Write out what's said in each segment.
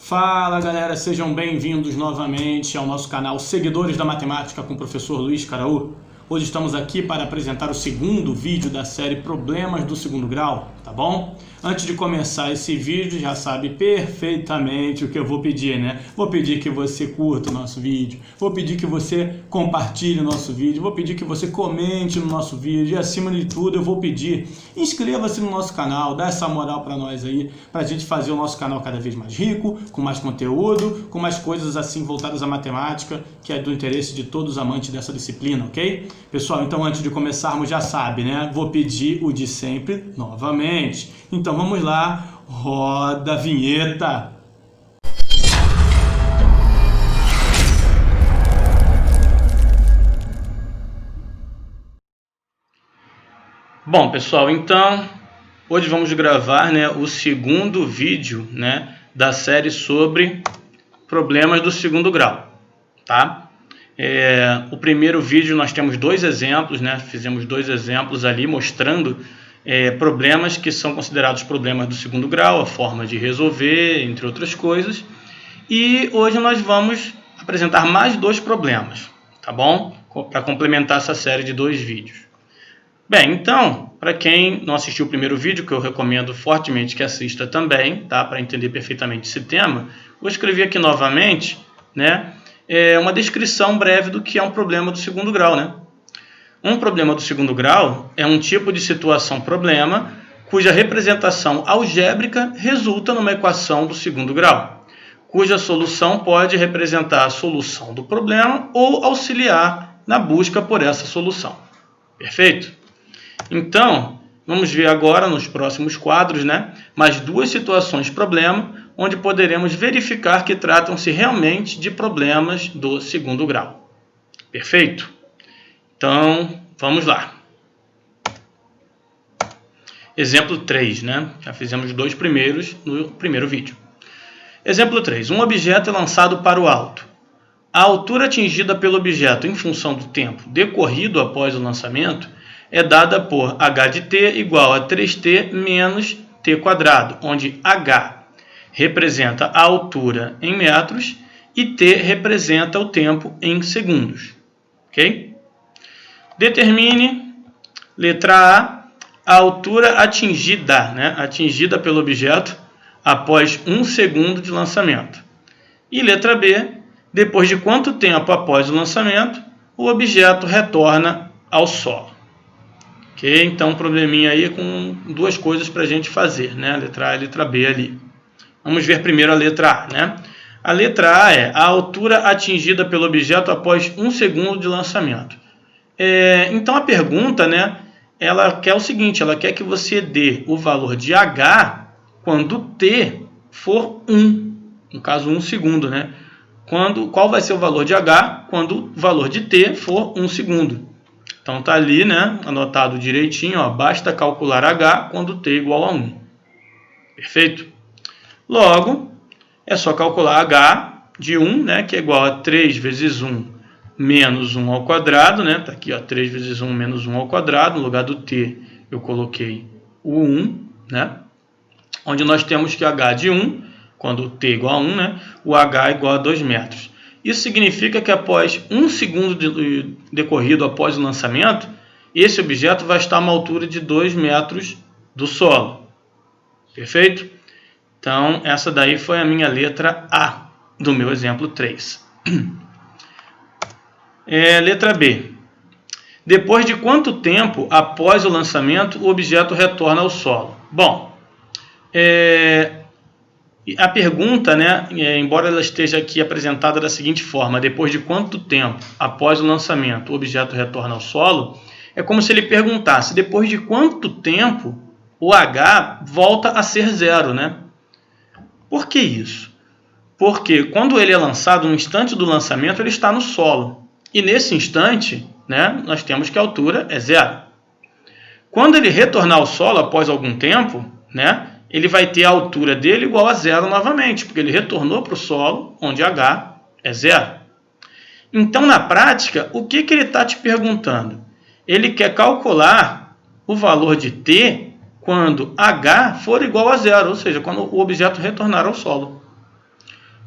Fala galera, sejam bem-vindos novamente ao nosso canal Seguidores da Matemática com o professor Luiz Caraú. Hoje estamos aqui para apresentar o segundo vídeo da série Problemas do Segundo Grau, tá bom? Antes de começar esse vídeo, já sabe perfeitamente o que eu vou pedir, né? Vou pedir que você curta o nosso vídeo, vou pedir que você compartilhe o nosso vídeo, vou pedir que você comente no nosso vídeo e, acima de tudo, eu vou pedir, inscreva-se no nosso canal, dá essa moral para nós aí, para a gente fazer o nosso canal cada vez mais rico, com mais conteúdo, com mais coisas assim voltadas à matemática, que é do interesse de todos os amantes dessa disciplina, ok? Pessoal, então antes de começarmos, já sabe, né? Vou pedir o de sempre novamente. Então vamos lá, roda a vinheta. Bom, pessoal, então hoje vamos gravar, né, o segundo vídeo, né, da série sobre problemas do segundo grau, tá? O primeiro vídeo nós temos dois exemplos, né? Fizemos dois exemplos ali mostrando problemas que são considerados problemas do segundo grau, a forma de resolver, entre outras coisas. E hoje nós vamos apresentar mais dois problemas, tá bom? Para complementar essa série de dois vídeos. Bem, então, para quem não assistiu o primeiro vídeo, que eu recomendo fortemente que assista também, tá? Para entender perfeitamente esse tema, vou escrever aqui novamente, né? Uma descrição breve do que é um problema do segundo grau, né? Um problema do segundo grau é um tipo de situação-problema cuja representação algébrica resulta numa equação do segundo grau, cuja solução pode representar a solução do problema ou auxiliar na busca por essa solução. Perfeito? Então, vamos ver agora nos próximos quadros, né, mais duas situações-problema, onde poderemos verificar que tratam-se realmente de problemas do segundo grau. Perfeito? Então, vamos lá. Exemplo 3, né? Já fizemos dois primeiros no primeiro vídeo. Exemplo 3. Um objeto é lançado para o alto. A altura atingida pelo objeto em função do tempo decorrido após o lançamento é dada por h de t igual a 3t menos t quadrado, onde h representa a altura em metros e t representa o tempo em segundos. Ok? Determine, letra A altura atingida, né? Atingida pelo objeto após 1 segundo de lançamento. E letra B, depois de quanto tempo após o lançamento o objeto retorna ao solo. Ok? Então, um probleminha aí com duas coisas para a gente fazer, né? Letra A e letra B ali. Vamos ver primeiro a letra A, né? A letra A é a altura atingida pelo objeto após 1 segundo de lançamento. Então a pergunta, né, ela quer o seguinte, ela quer que você dê o valor de h quando t for 1, no caso 1 segundo, né? Qual vai ser o valor de h quando o valor de t for 1 segundo? Então tá ali, né, anotado direitinho, ó, basta calcular h quando t igual a 1. Perfeito? Logo, é só calcular h de 1, né, que é igual a 3 vezes 1 menos 1 ao quadrado, né? Tá aqui, ó, 3 vezes 1 menos 1 ao quadrado. No lugar do t, eu coloquei o 1, né? Onde nós temos que h de 1, quando t igual a 1, né? O h é igual a 2 metros. Isso significa que após 1 segundo decorrido após o lançamento, esse objeto vai estar a uma altura de 2 metros do solo. Perfeito? Então, essa daí foi a minha letra A do meu exemplo 3. Letra B. Depois de quanto tempo após o lançamento o objeto retorna ao solo? Bom, a pergunta, né, embora ela esteja aqui apresentada da seguinte forma, depois de quanto tempo após o lançamento o objeto retorna ao solo, é como se ele perguntasse, depois de quanto tempo o h volta a ser zero, né? Por que isso? Porque quando ele é lançado, no instante do lançamento, ele está no solo. E nesse instante, né, nós temos que a altura é zero. Quando ele retornar ao solo após algum tempo, né, ele vai ter a altura dele igual a zero novamente, porque ele retornou para o solo, onde h é zero. Então, na prática, o que ele está te perguntando? Ele quer calcular o valor de t quando h for igual a zero, ou seja, quando o objeto retornar ao solo.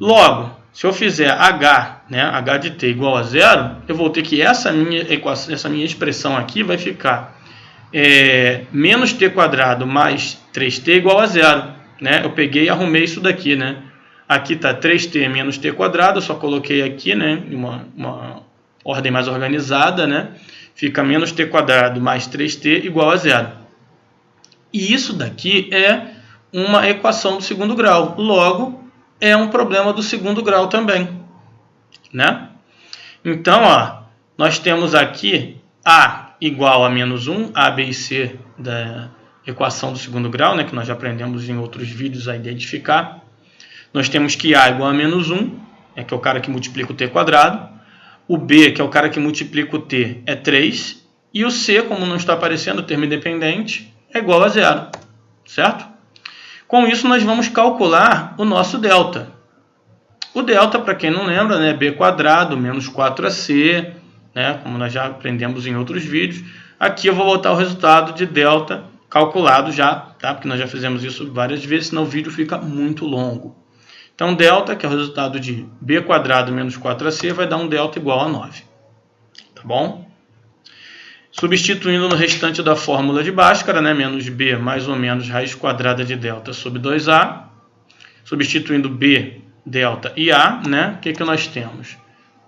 Logo, se eu fizer h, né, h de t igual a 0, eu vou ter que essa minha expressão aqui vai ficar menos t quadrado mais 3t igual a 0. Né? Eu peguei e arrumei isso daqui. Né? Aqui está 3t menos t quadrado, eu só coloquei aqui, né, uma ordem mais organizada. Né? Fica menos t quadrado mais 3t igual a 0. E isso daqui é uma equação do segundo grau. Logo, é um problema do segundo grau também. Né? Então, ó, nós temos aqui a igual a menos 1, a, b e c da equação do segundo grau, né, que nós já aprendemos em outros vídeos a identificar. Nós temos que a igual a menos 1, que é o cara que multiplica o t quadrado. O b, que é o cara que multiplica o t, é 3. E o c, como não está aparecendo o termo independente, é igual a 0. Certo? Com isso, nós vamos calcular o nosso delta. O delta, para quem não lembra, né, é b quadrado menos 4ac, né, como nós já aprendemos em outros vídeos. Aqui eu vou botar o resultado de delta calculado já, tá? Porque nós já fizemos isso várias vezes, senão o vídeo fica muito longo. Então, delta, que é o resultado de b quadrado menos 4ac, vai dar um delta igual a 9. Tá bom? Substituindo no restante da fórmula de Bhaskara, né, menos b mais ou menos raiz quadrada de delta sobre 2a. Substituindo b, delta e a, né, o que nós temos?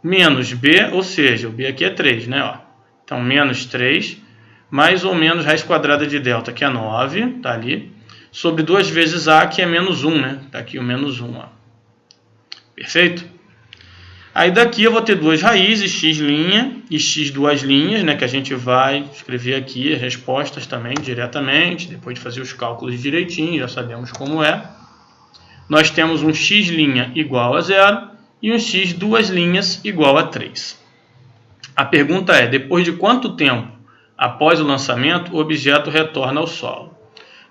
Menos b, ou seja, o b aqui é 3, né? Ó. Então, menos 3, mais ou menos raiz quadrada de delta, que é 9, tá ali, sobre 2 vezes a, que é menos 1, né? Tá aqui o menos 1, ó. Perfeito? Aí daqui eu vou ter duas raízes, x' e x duas linhas, né? Que a gente vai escrever aqui as respostas também diretamente, depois de fazer os cálculos direitinho, já sabemos como é. Nós temos um x' igual a 0 e um x duas linhas igual a 3. A pergunta é, depois de quanto tempo após o lançamento o objeto retorna ao solo?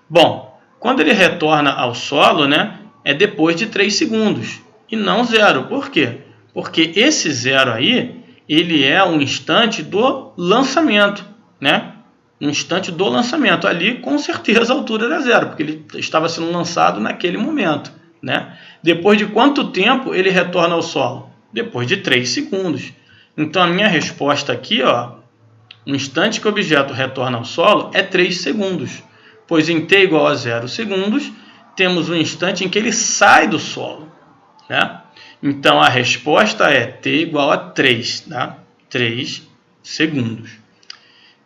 Bom, quando ele retorna ao solo, né, é depois de 3 segundos e não 0. Por quê? Porque esse 0 aí, ele é um instante do lançamento, né? Um instante do lançamento. Ali, com certeza, a altura era 0, porque ele estava sendo lançado naquele momento. Né? Depois de quanto tempo ele retorna ao solo? Depois de 3 segundos. Então, a minha resposta aqui, ó, o instante que o objeto retorna ao solo é 3 segundos. Pois em t igual a 0 segundos, temos um instante em que ele sai do solo. Né? Então, a resposta é t igual a 3. Tá? 3 segundos.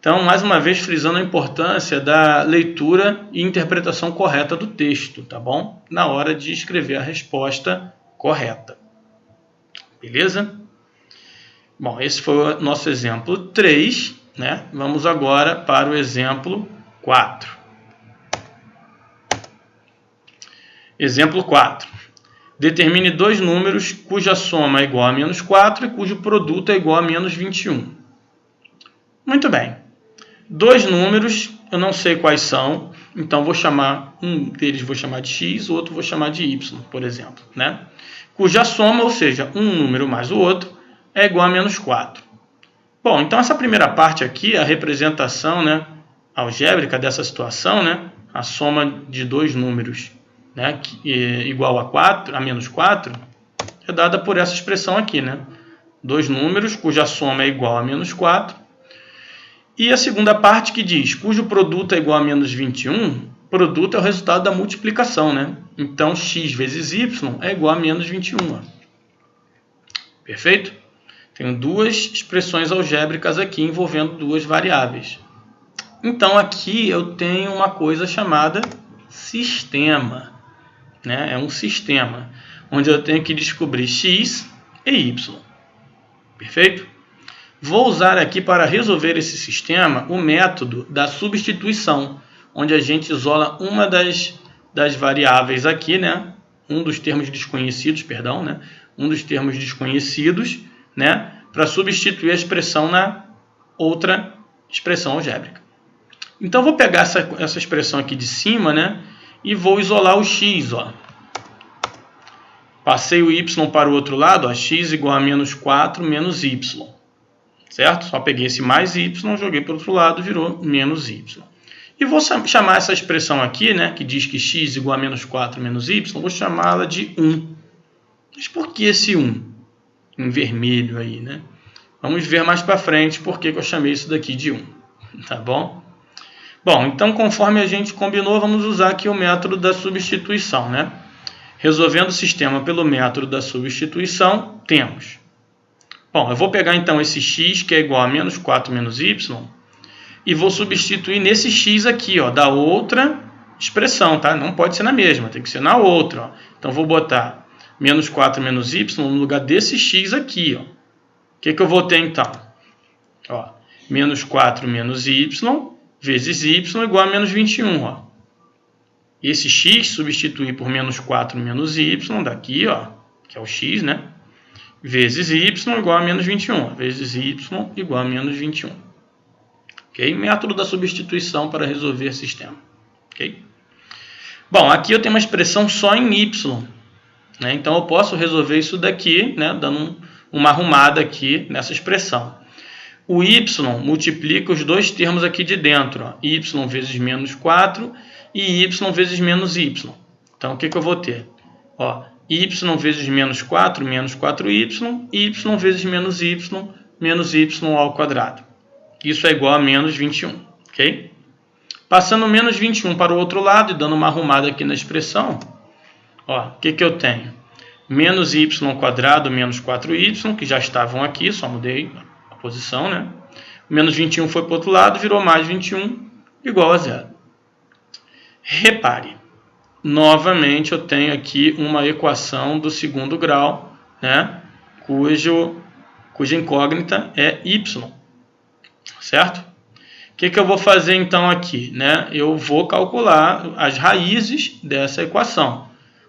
Então, mais uma vez, frisando a importância da leitura e interpretação correta do texto, tá bom? Na hora de escrever a resposta correta. Beleza? Bom, esse foi o nosso exemplo 3, né? Vamos agora para o exemplo 4. Exemplo 4. Determine dois números cuja soma é igual a menos 4 e cujo produto é igual a menos 21. Muito bem. Dois números, eu não sei quais são, então vou chamar um deles vou chamar de x, o outro vou chamar de y, por exemplo, né? Cuja soma, ou seja, um número mais o outro, é igual a menos 4. Bom, então essa primeira parte aqui, a representação, né, algébrica dessa situação, né, a soma de dois números, né, igual a 4, a menos 4, é dada por essa expressão aqui, né? Dois números cuja soma é igual a menos 4. E a segunda parte que diz, cujo produto é igual a menos 21, produto é o resultado da multiplicação, né? Então, x vezes y é igual a menos 21. Ó. Perfeito? Tenho duas expressões algébricas aqui envolvendo duas variáveis. Então, aqui eu tenho uma coisa chamada sistema. Né? É um sistema, onde eu tenho que descobrir x e y. Perfeito? Vou usar aqui para resolver esse sistema o método da substituição, onde a gente isola uma das variáveis aqui, né? Um dos termos desconhecidos, perdão, né? Um dos termos desconhecidos, né? Para substituir a expressão na outra expressão algébrica. Então, vou pegar essa expressão aqui de cima, né? E vou isolar o x, ó. Passei o y para o outro lado, ó, x igual a menos 4 menos y. Certo? Só peguei esse mais y, joguei para o outro lado, virou menos y. E vou chamar essa expressão aqui, né, que diz que x igual a menos 4 menos y, vou chamá-la de 1. Mas por que esse 1 em vermelho aí, né? Vamos ver mais para frente por que eu chamei isso daqui de 1, tá bom? Bom, então conforme a gente combinou, vamos usar aqui o método da substituição, né? Resolvendo o sistema pelo método da substituição, temos. Bom, eu vou pegar então esse x, que é igual a menos 4 menos y, e vou substituir nesse x aqui, ó, da outra expressão, tá? Não pode ser na mesma, tem que ser na outra, ó. Então, vou botar menos 4 menos y no lugar desse x aqui, ó. O que eu vou ter então? Ó, menos 4 menos y vezes y igual a menos 21, ó. Esse x substituir por menos 4 menos y, daqui, ó, que é o x, né? Vezes y igual a menos 21, vezes y igual a menos 21. Ok? Método da substituição para resolver sistema. Ok? Bom, aqui eu tenho uma expressão só em y, né? Então eu posso resolver isso daqui, né? Dando uma arrumada aqui nessa expressão. O y multiplica os dois termos aqui de dentro, ó, y vezes menos 4 e y vezes menos y. Então, o que eu vou ter? Ó, y vezes menos 4 4y, y vezes menos y ao quadrado. Isso é igual a menos 21, ok? Passando menos 21 para o outro lado e dando uma arrumada aqui na expressão, ó, o que eu tenho? Menos y quadrado menos 4y, que já estavam aqui, só mudei a posição, né? Menos 21 foi para o outro lado, virou mais 21, igual a zero. Repare, novamente eu tenho aqui uma equação do segundo grau, né? Cuja incógnita é y, certo? O que eu vou fazer então aqui, né? Eu vou calcular as raízes dessa equação,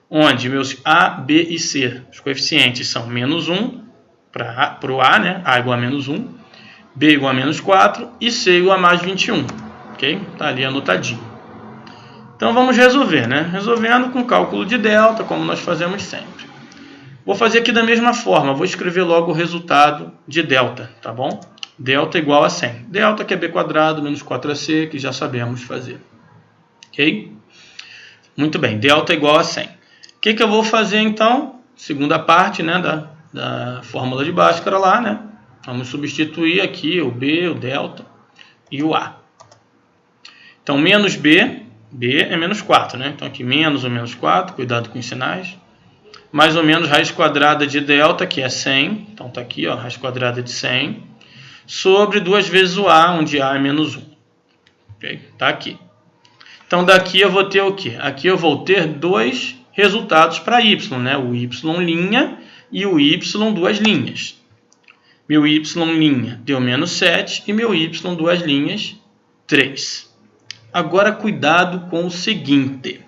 onde meus a, b e c, os coeficientes são menos 1 para o a, né? A igual a menos 1, b igual a menos 4 e c igual a mais 21, ok? Está ali anotadinho. Então vamos resolver, né? Resolvendo com cálculo de delta, como nós fazemos sempre. Vou fazer aqui da mesma forma, vou escrever logo o resultado de delta, tá bom? Delta igual a 100. Delta que é b quadrado menos 4ac, que já sabemos fazer. Ok? Muito bem, delta igual a 100. O que eu vou fazer então? Segunda parte, né, da fórmula de Bhaskara lá, né? Vamos substituir aqui o b, o delta e o a. Então, menos b é menos 4, né? Então, aqui menos ou menos 4, cuidado com os sinais. Mais ou menos raiz quadrada de delta, que é 100. Então, está aqui, ó, raiz quadrada de 100. Sobre 2 vezes o a, onde a é menos 1. Ok? Está aqui. Então, daqui eu vou ter o quê? Aqui eu vou ter dois resultados para y, né? O y' e o y duas linhas. Meu y' deu menos 7 e meu y duas linhas 3. Agora, cuidado com o seguinte.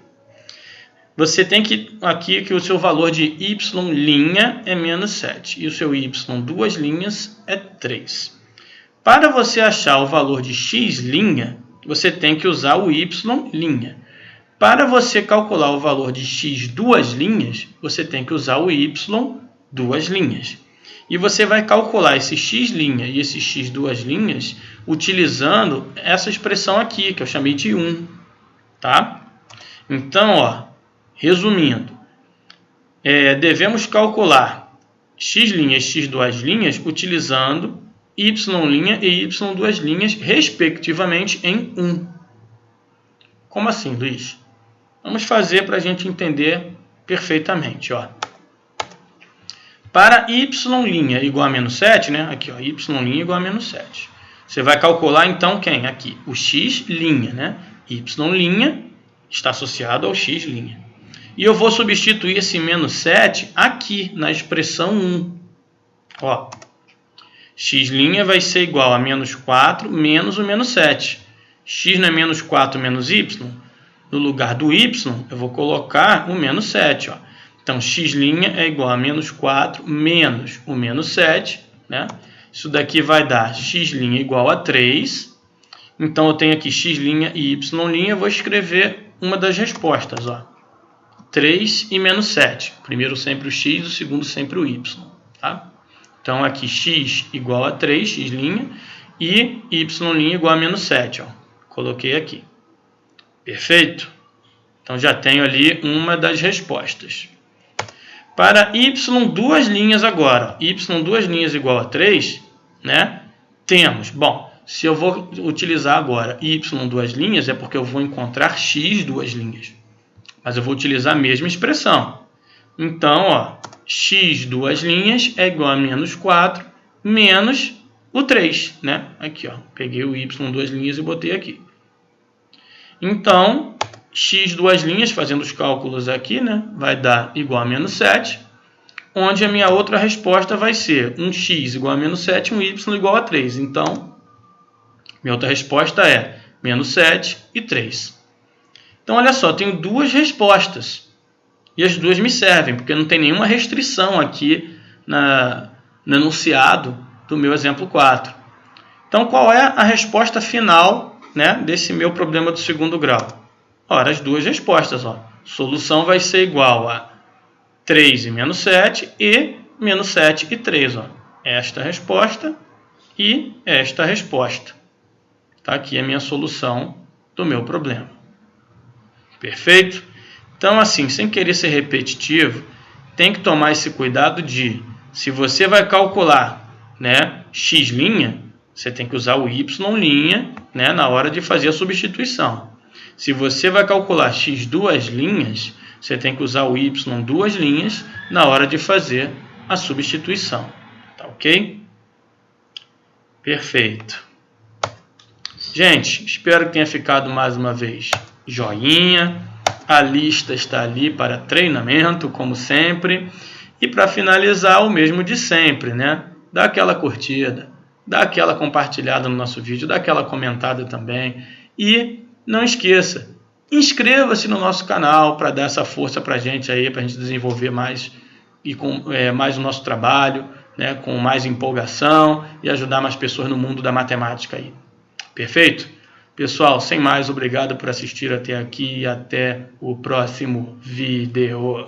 Você tem que aqui que o seu valor de y' é menos 7 e o seu y duas linhas é 3. Para você achar o valor de x', você tem que usar o y'. Para você calcular o valor de x duas linhas, você tem que usar o y duas linhas. E você vai calcular esse x' e esse x duas linhas utilizando essa expressão aqui, que eu chamei de 1. Tá? Então, ó, resumindo, devemos calcular x' e x duas linhas utilizando y' e y duas linhas, respectivamente, em 1. Como assim, Luiz? Vamos fazer para a gente entender perfeitamente, ó. Para y' igual a menos 7, né? Aqui, ó, y' igual a menos 7. Você vai calcular, então, quem? Aqui, o x', né? Y' está associado ao x'. E eu vou substituir esse menos 7 aqui, na expressão 1. Ó, x' vai ser igual a menos 4 menos o menos 7. X não é menos 4 menos y? No lugar do y, eu vou colocar o menos 7, ó. Então, x' é igual a menos 4 menos o menos 7, né? Isso daqui vai dar x' igual a 3. Então, eu tenho aqui x' e y'. Eu vou escrever uma das respostas, ó. 3 e menos 7. Primeiro sempre o x, o segundo sempre o y. Tá? Então, aqui x igual a 3, x' e y' igual a menos 7. Ó. Coloquei aqui. Perfeito? Então, já tenho ali uma das respostas. Para y duas linhas agora, y duas linhas igual a 3, né? Temos, bom, se eu vou utilizar agora y duas linhas, é porque eu vou encontrar x duas linhas. Mas eu vou utilizar a mesma expressão. Então, ó, x duas linhas é igual a menos 4 menos o 3, né? Aqui, ó, peguei o y duas linhas e botei aqui. Então, x duas linhas, fazendo os cálculos aqui, né, vai dar igual a menos 7, onde a minha outra resposta vai ser um x igual a menos 7 e um y igual a 3. Então, minha outra resposta é menos 7 e 3. Então, olha só, tenho duas respostas. E as duas me servem, porque não tem nenhuma restrição aqui no enunciado do meu exemplo 4. Então, qual é a resposta final, né, desse meu problema do segundo grau? Ora, as duas respostas. Ó. Solução vai ser igual a 3 e menos 7 e menos 7 e 3. Ó. Esta resposta e esta resposta. Tá aqui a minha solução do meu problema. Perfeito? Então, assim, sem querer ser repetitivo, tem que tomar esse cuidado de, se você vai calcular, né, x', você tem que usar o y', né, na hora de fazer a substituição. Se você vai calcular x duas linhas, você tem que usar o y duas linhas na hora de fazer a substituição. Tá ok? Perfeito. Gente, espero que tenha ficado mais uma vez joinha. A lista está ali para treinamento, como sempre. E para finalizar, o mesmo de sempre, né? Dá aquela curtida, dá aquela compartilhada no nosso vídeo, dá aquela comentada também. E não esqueça, inscreva-se no nosso canal para dar essa força para a gente aí, para a gente desenvolver mais e com mais o nosso trabalho, né? Com mais empolgação e ajudar mais pessoas no mundo da matemática aí. Perfeito? Pessoal, sem mais, obrigado por assistir até aqui e até o próximo vídeo.